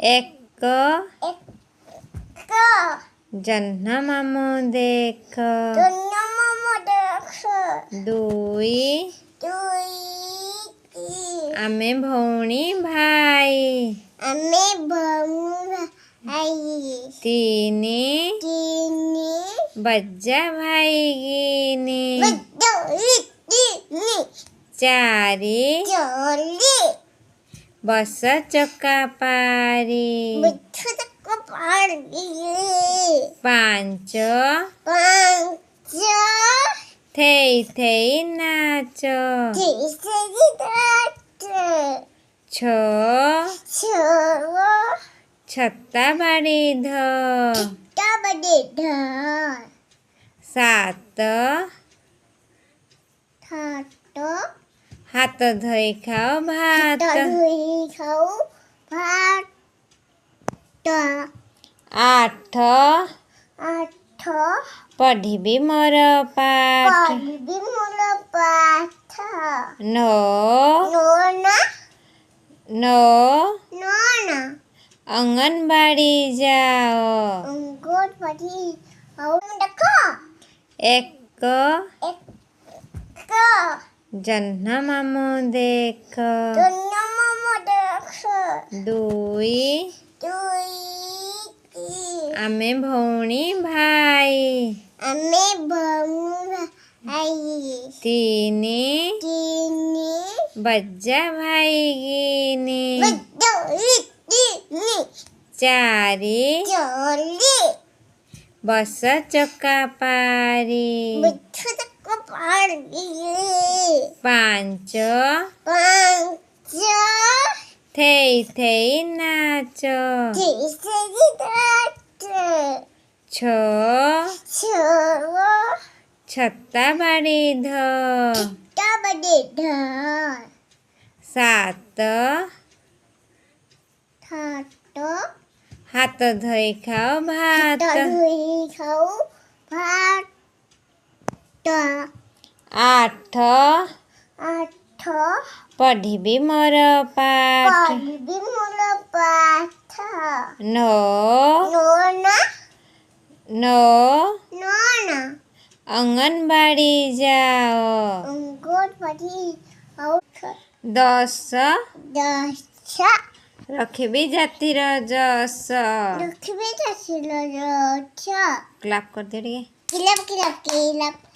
ଏକ ଜହ୍ନ ମାମୁଁ ଦେଖ ଦୁଇ ଆମେ ଭଉଣୀ ଭାଇ ତିନି ବଜା ଭାଇଗିନି ଚାରି ବସ ଚକା ପାରି ପାଞ୍ଚ ଥେଇ ଥେଇ ନାଚ ଛଅ ଛତା ବାଡ଼ି ସାତ ହାତ ଧୋଇ ଖାଅ ଭାତ ଆଠ ପଢ଼ିବି ମୋର ପାଠ ନଅ ଅଙ୍ଗନବାଡ଼ି ଯାଅ ଏକ ଜହ୍ନ ମାମୁଁ ଦେଖ ଦୁଇ ଆମେ ଭଉଣୀ ଭାଇ ତିନି ବଜା ଭାଇଗିନି ଚାରି ବସ ଚକା ପାରି ପାଞ୍ଚ ଥେଇ ଥେଇ ନାଚ ଛଅ ଛତା ବାଡ଼ି ସାତ ହାତ ଧୋଇ ଖାଅ ଭାତ ଆଠ ପଢ଼ିବି ମୋର ପାଠ ନଅ ଅଙ୍ଗନବାଡ଼ି ଯାଅ ଦଶ ରଖିବି ଜାତିର ଯଶ କ୍ଲାପ କରିଦିଅ ଟିକେ।